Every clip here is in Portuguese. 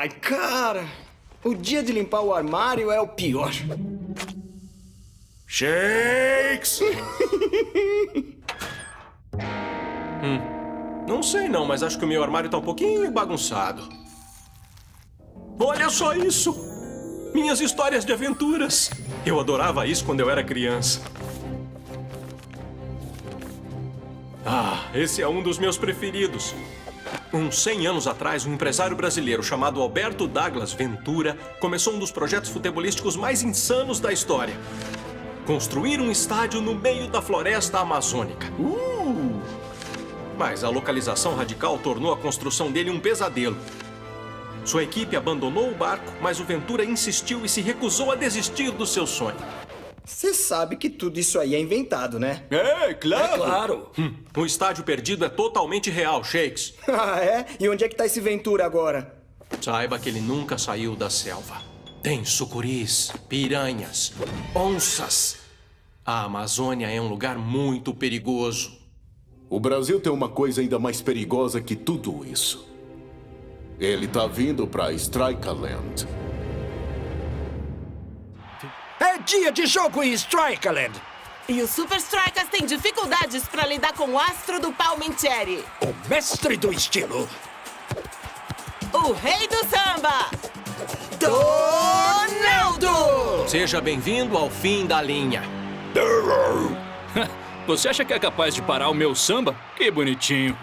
Ai, cara, o dia de limpar o armário é o pior. Shakes! Não sei não, mas acho que o meu armário tá um pouquinho bagunçado. Olha só isso! Minhas histórias de aventuras! Eu adorava isso quando eu era criança. Ah, esse é um dos meus preferidos. Uns 100 anos atrás, um empresário brasileiro chamado Alberto Douglas Ventura começou um dos projetos futebolísticos mais insanos da história. Construir um estádio no meio da floresta amazônica. Mas a localização radical tornou a construção dele um pesadelo. Sua equipe abandonou o barco, mas o Ventura insistiu e se recusou a desistir do seu sonho. Você sabe que tudo isso aí é inventado, né? É, claro! É claro. O estádio perdido é totalmente real, Shakes. Ah, é? E onde é que tá esse Ventura agora? Saiba que ele nunca saiu da selva. Tem sucuris, piranhas, onças. A Amazônia é um lugar muito perigoso. O Brasil tem uma coisa ainda mais perigosa que tudo isso. Ele tá vindo pra Strikeland. É dia de jogo em Strikeland. E os Super Strikers têm dificuldades para lidar com o astro do Palminteri. O mestre do estilo. O rei do samba. Ronaldo! Seja bem-vindo ao fim da linha. Você acha que é capaz de parar o meu samba? Que bonitinho.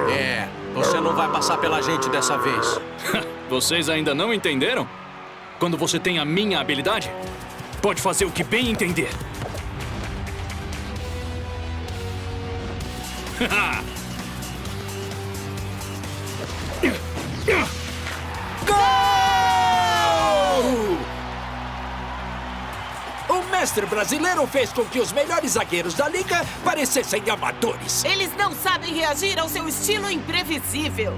É, você não vai passar pela gente dessa vez. Vocês ainda não entenderam? Quando você tem a minha habilidade, pode fazer o que bem entender. O mestre brasileiro fez com que os melhores zagueiros da liga parecessem amadores. Eles não sabem reagir ao seu estilo imprevisível.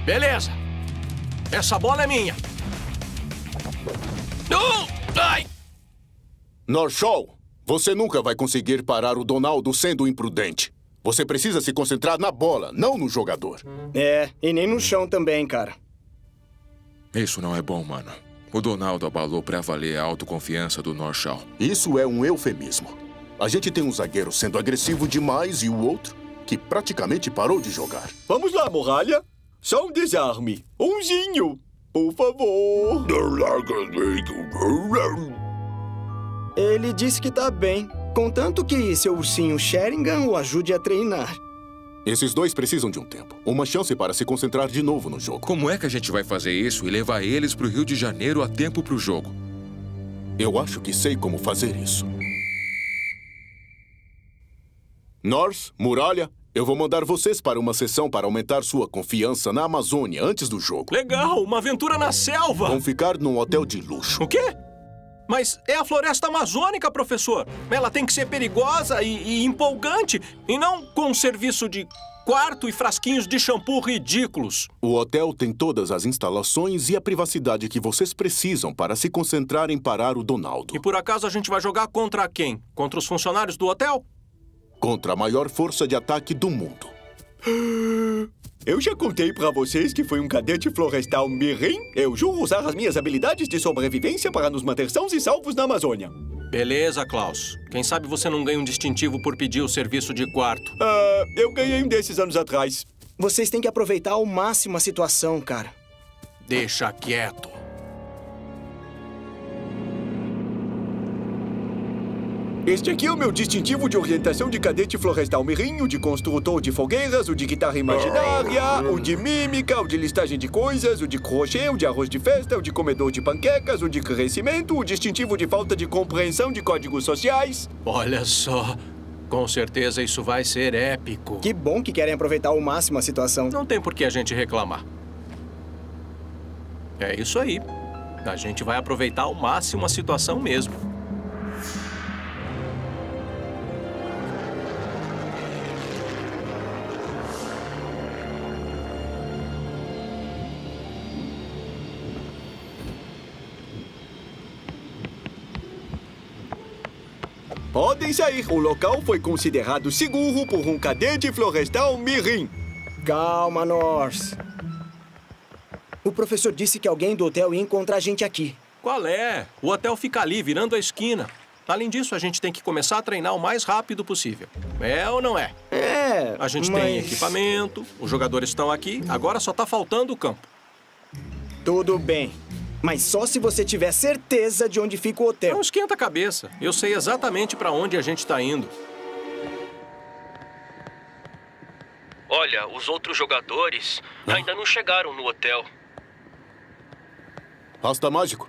Beleza. Essa bola é minha. Ai! Norshall, você nunca vai conseguir parar o Donaldo sendo imprudente. Você precisa se concentrar na bola, não no jogador. É, e nem no chão também, cara. Isso não é bom, mano. O Donaldo abalou pra valer a autoconfiança do Norshall. Isso é um eufemismo. A gente tem um zagueiro sendo agressivo demais e o outro que praticamente parou de jogar. Vamos lá, Muralha. Só um desarme. Umzinho, por favor. Ele disse que tá bem, contanto que seu ursinho Sharingan o ajude a treinar. Esses dois precisam de um tempo. Uma chance para se concentrar de novo no jogo. Como é que a gente vai fazer isso e levar eles pro Rio de Janeiro a tempo pro jogo? Eu acho que sei como fazer isso. Norse, Muralha, eu vou mandar vocês para uma sessão para aumentar sua confiança na Amazônia antes do jogo. Legal, uma aventura na selva. Vão ficar num hotel de luxo. O quê? Mas é a floresta amazônica, professor. Ela tem que ser perigosa e empolgante, e não com um serviço de quarto e frasquinhos de shampoo ridículos. O hotel tem todas as instalações e a privacidade que vocês precisam para se concentrar em parar o Donaldo. E por acaso a gente vai jogar contra quem? Contra os funcionários do hotel? Contra a maior força de ataque do mundo. Eu já contei pra vocês que fui um cadete florestal mirim. Eu juro usar as minhas habilidades de sobrevivência para nos manter sãos e salvos na Amazônia. Beleza, Klaus. Quem sabe você não ganha um distintivo por pedir o serviço de quarto. Eu ganhei um desses anos atrás. Vocês têm que aproveitar ao máximo a situação, cara. Deixa quieto. Este aqui é o meu distintivo de orientação de cadete florestal mirim, o de construtor de fogueiras, o de guitarra imaginária, o de mímica, o de listagem de coisas, o de crochê, o de arroz de festa, o de comedor de panquecas, o de crescimento, o distintivo de falta de compreensão de códigos sociais. Olha só. Com certeza isso vai ser épico. Que bom que querem aproveitar ao máximo a situação. Não tem por que a gente reclamar. É isso aí. A gente vai aproveitar ao máximo a situação mesmo. Podem sair. O local foi considerado seguro por um cadete florestal mirim. Calma, Norse. O professor disse que alguém do hotel ia encontrar a gente aqui. Qual é? O hotel fica ali, virando a esquina. Além disso, a gente tem que começar a treinar o mais rápido possível. É ou não é? É, A gente tem equipamento, os jogadores estão aqui, agora só tá faltando o campo. Tudo bem. Mas só se você tiver certeza de onde fica o hotel. Não esquenta a cabeça. Eu sei exatamente pra onde a gente tá indo. Olha, os outros jogadores ainda não chegaram no hotel. Rasta Mágico?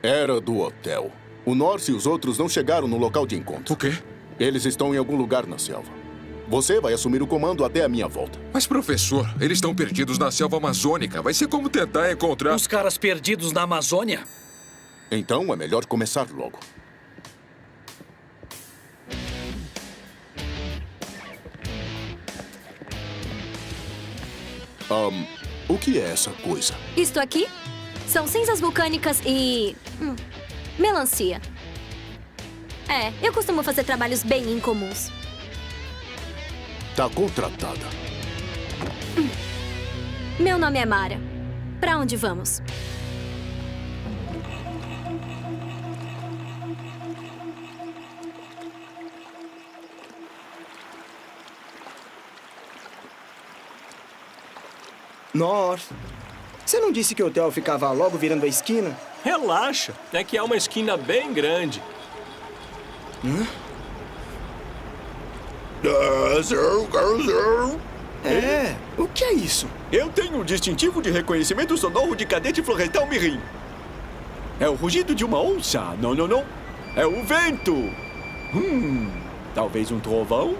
Era do hotel. O Norse e os outros não chegaram no local de encontro. O quê? Eles estão em algum lugar na selva. Você vai assumir o comando até a minha volta. Mas, professor, eles estão perdidos na selva amazônica. Vai ser como tentar encontrar... Os caras perdidos na Amazônia? Então é melhor começar logo. O que é essa coisa? Isto aqui são cinzas vulcânicas e... melancia. Eu costumo fazer trabalhos bem incomuns. Tá contratada. Meu nome é Mara. Pra onde vamos? Norse, você não disse que o hotel ficava logo virando a esquina? Relaxa, é que é uma esquina bem grande. O que é isso? Eu tenho um distintivo de reconhecimento sonoro de cadete florestal mirim. É o rugido de uma onça. Não, não, não. É o vento. Talvez um trovão?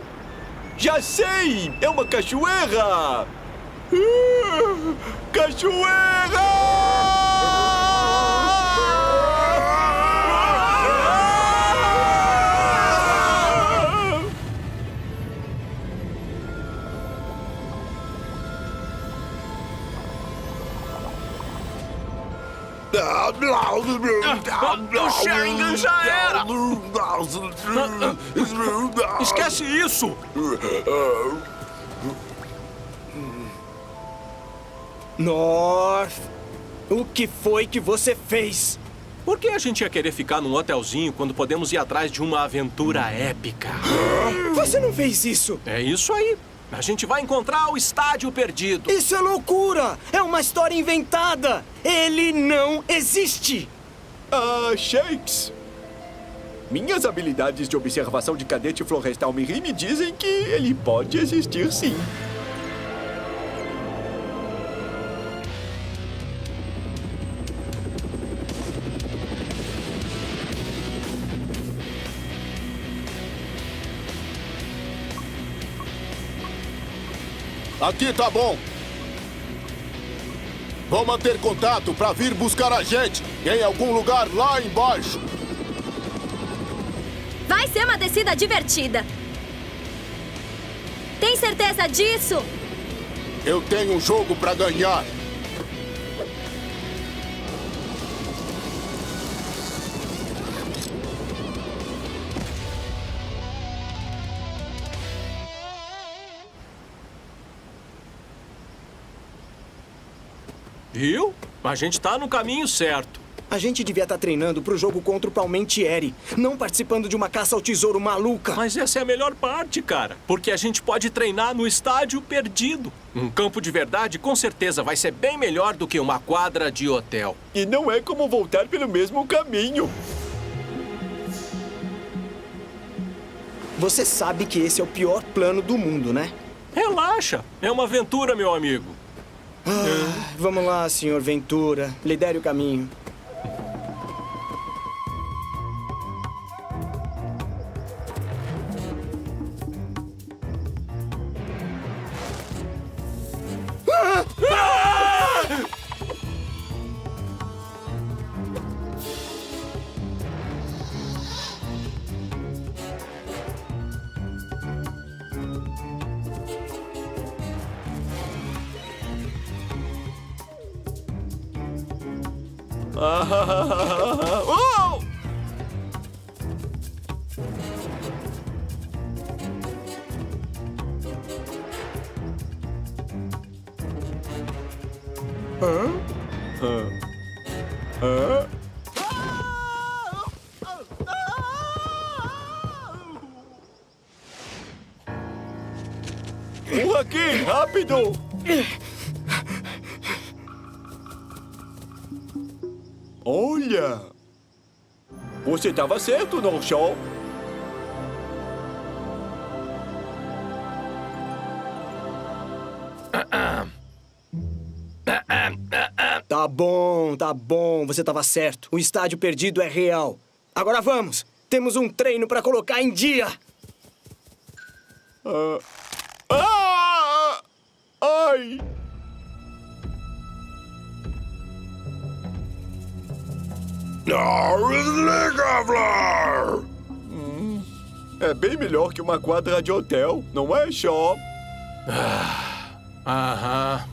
Já sei! É uma cachoeira! Cachoeira! O Sharingan já era! Esquece isso! Norse, o que foi que você fez? Por que a gente ia querer ficar num hotelzinho quando podemos ir atrás de uma aventura épica? Você não fez isso! É isso aí. A gente vai encontrar o estádio perdido. Isso é loucura! É uma história inventada! Ele não existe! Shakes. Minhas habilidades de observação de cadete florestal mirim me dizem que ele pode existir sim. Aqui tá bom. Vão manter contato para vir buscar a gente em algum lugar lá embaixo. Vai ser uma descida divertida. Tem certeza disso? Eu tenho um jogo para ganhar. Viu? A gente tá no caminho certo. A gente devia estar treinando pro jogo contra o Palmentieri, não participando de uma caça ao tesouro maluca. Mas essa é a melhor parte, cara. Porque a gente pode treinar no estádio perdido. Um campo de verdade com certeza vai ser bem melhor do que uma quadra de hotel. E não é como voltar pelo mesmo caminho. Você sabe que esse é o pior plano do mundo, né? Relaxa. É uma aventura, meu amigo. Vamos lá, senhor Ventura. Lidere o caminho. Aqui, rápido! Olha! Você estava certo, Norshall. Tá bom, você estava certo. O estádio perdido é real. Agora vamos! Temos um treino para colocar em dia! Ai! É bem melhor que uma quadra de hotel, não é, Shaw? Aham. Ai!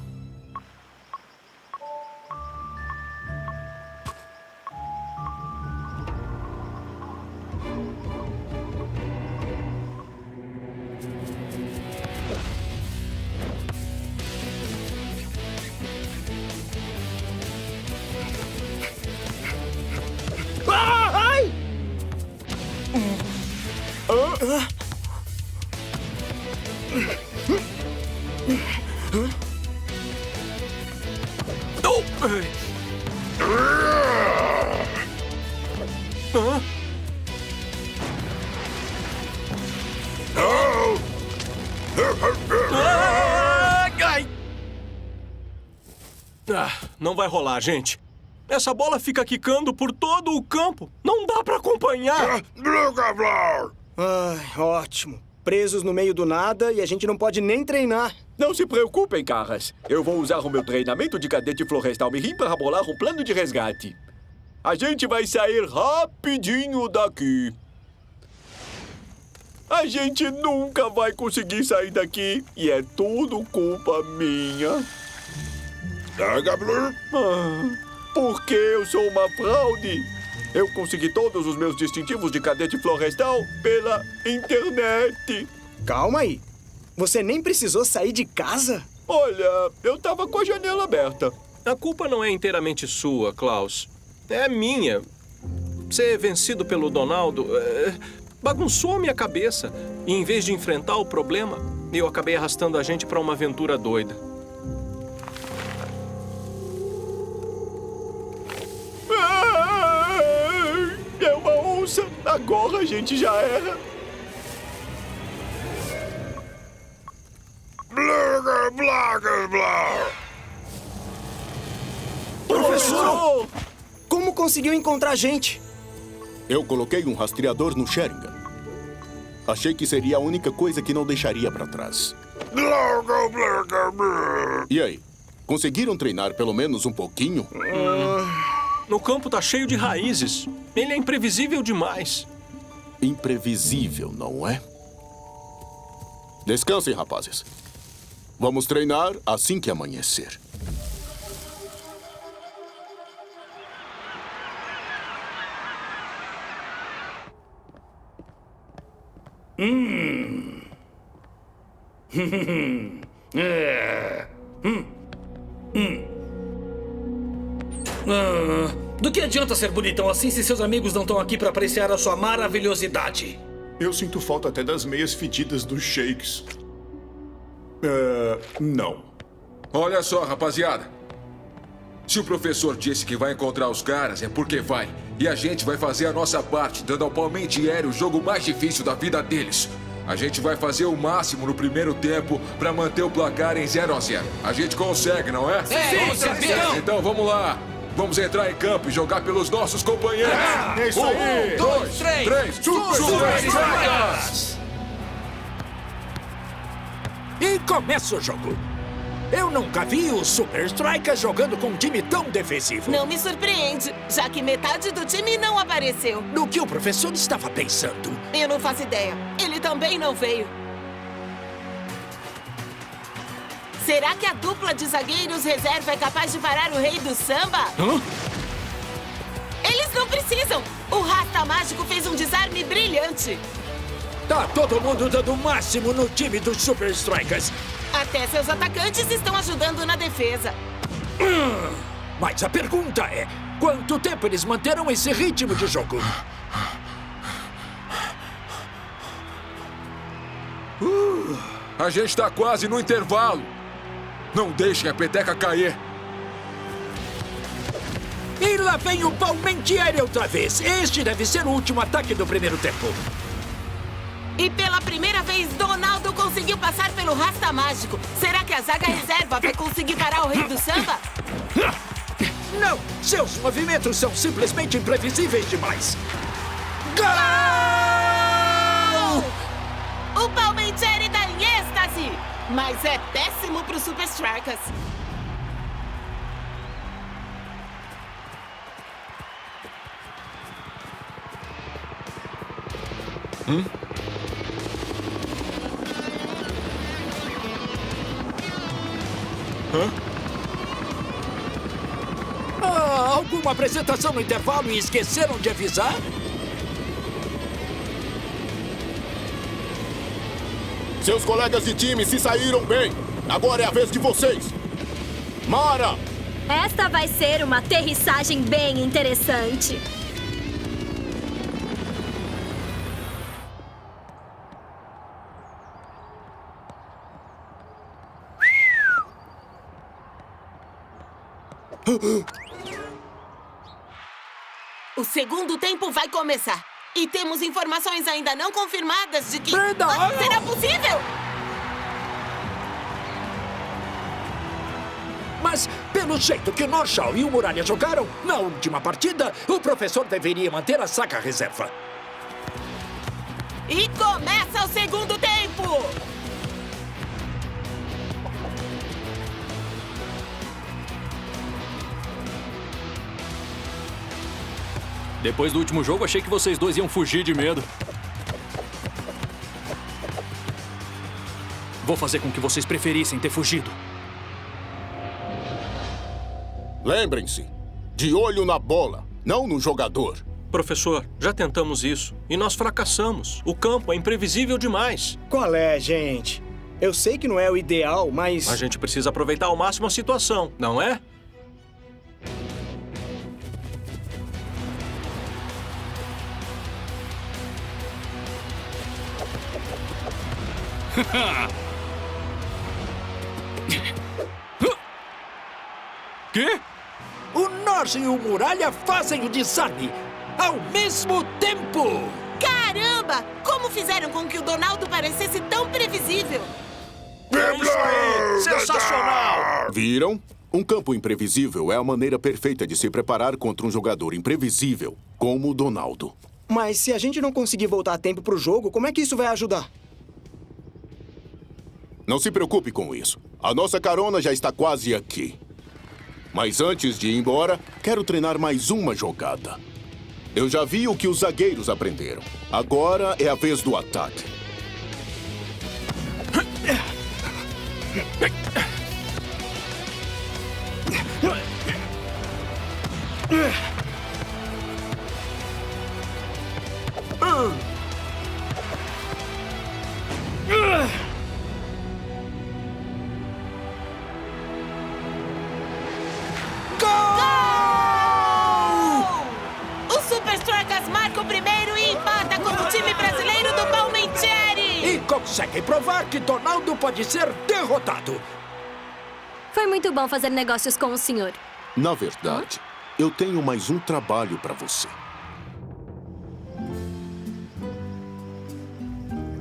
Não vai rolar, gente. Essa bola fica quicando por todo o campo. Não dá pra acompanhar. Ai, ótimo. Presos no meio do nada e a gente não pode nem treinar. Não se preocupem, caras. Eu vou usar o meu treinamento de cadete florestal Mirim para bolar um plano de resgate. A gente vai sair rapidinho daqui. A gente nunca vai conseguir sair daqui e é tudo culpa minha. Porque eu sou uma fraude. Eu consegui todos os meus distintivos de cadete florestal pela internet. Calma aí. Você nem precisou sair de casa? Olha, eu tava com a janela aberta. A culpa não é inteiramente sua, Klaus. É minha. Ser vencido pelo Donaldo bagunçou a minha cabeça. E em vez de enfrentar o problema, eu acabei arrastando a gente pra uma aventura doida. É uma onça. Agora a gente já era. Professor! Como conseguiu encontrar a gente? Eu coloquei um rastreador no Sharingan. Achei que seria a única coisa que não deixaria pra trás. E aí? Conseguiram treinar pelo menos um pouquinho? No campo tá cheio de raízes. Ele é imprevisível demais. Imprevisível, não é? Descansem, rapazes. Vamos treinar assim que amanhecer. Do que adianta ser bonitão assim se seus amigos não estão aqui para apreciar a sua maravilhosidade? Eu sinto falta até das meias fedidas dos shakes. Não. Olha só, rapaziada. Se o professor disse que vai encontrar os caras, é porque vai. E a gente vai fazer a nossa parte, dando ao Palmentieri o jogo mais difícil da vida deles. A gente vai fazer o máximo no primeiro tempo pra manter o placar em 0-0. A gente consegue, não é? Sim. Então vamos lá. Vamos entrar em campo e jogar pelos nossos companheiros. É isso aí. 1, 2, 3, Super Strikers! E começa o jogo. Eu nunca vi os Super Strikers jogando com um time tão defensivo. Não me surpreende, já que metade do time não apareceu. No que o professor estava pensando? Eu não faço ideia. Ele também não veio. Será que a dupla de zagueiros reserva é capaz de parar o rei do samba? Eles não precisam. O Rasta Mágico fez um desarme brilhante. Tá todo mundo dando o máximo no time dos Super Strikers. Até seus atacantes estão ajudando na defesa. Mas a pergunta é, quanto tempo eles manterão esse ritmo de jogo? A gente tá quase no intervalo. Não deixem a peteca cair. E lá vem o Palmentieri outra vez. Este deve ser o último ataque do primeiro tempo. E pela primeira vez, Donaldo conseguiu passar pelo Rasta Mágico. Será que a zaga reserva vai conseguir parar o Rei do Samba? Não! Seus movimentos são simplesmente imprevisíveis demais. Gol! O Palmentieri tá em êxtase! Mas é péssimo pro Super Strikers. Alguma apresentação no intervalo e esqueceram de avisar? Seus colegas de time se saíram bem. Agora é a vez de vocês. Mara! Esta vai ser uma aterrissagem bem interessante. O segundo tempo vai começar. E temos informações ainda não confirmadas de que... Brenda! Será possível? Mas, pelo jeito que Norshall e o Muralha jogaram, na última partida, o professor deveria manter a saga reserva. E começa o segundo tempo! Depois do último jogo, achei que vocês dois iam fugir de medo. Vou fazer com que vocês preferissem ter fugido. Lembrem-se, de olho na bola, não no jogador. Professor, já tentamos isso e nós fracassamos. O campo é imprevisível demais. Qual é, gente? Eu sei que não é o ideal, mas... A gente precisa aproveitar ao máximo a situação, não é? Quê? O Norse e o Muralha fazem o desarme ao mesmo tempo! Caramba! Como fizeram com que o Donaldo parecesse tão previsível? É isso aí! Sensacional! Viram? Um campo imprevisível é a maneira perfeita de se preparar contra um jogador imprevisível, como o Donaldo. Mas se a gente não conseguir voltar a tempo pro jogo, como é que isso vai ajudar? Não se preocupe com isso. A nossa carona já está quase aqui. Mas antes de ir embora, quero treinar mais uma jogada. Eu já vi o que os zagueiros aprenderam. Agora é a vez do ataque. O Super Strikers marca o primeiro e empata com o time brasileiro do Palmentieri! E conseguem provar que Donaldo pode ser derrotado. Foi muito bom fazer negócios com o senhor. Na verdade, eu tenho mais um trabalho para você.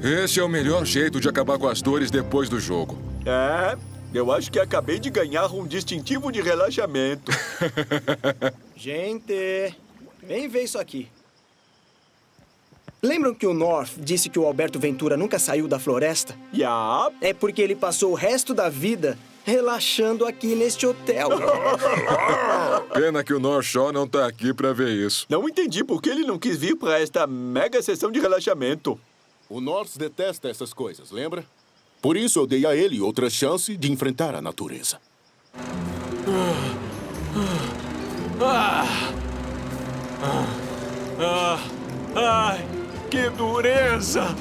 Esse é o melhor jeito de acabar com as dores depois do jogo. É, eu acho que acabei de ganhar um distintivo de relaxamento. Gente, vem ver isso aqui. Lembram que o North disse que o Alberto Ventura nunca saiu da floresta? Já. É porque ele passou o resto da vida relaxando aqui neste hotel. Pena que o Norshall não tá aqui pra ver isso. Não entendi por que ele não quis vir para esta mega sessão de relaxamento. O North detesta essas coisas, lembra? Por isso eu dei a ele outra chance de enfrentar a natureza. Ai, que dureza!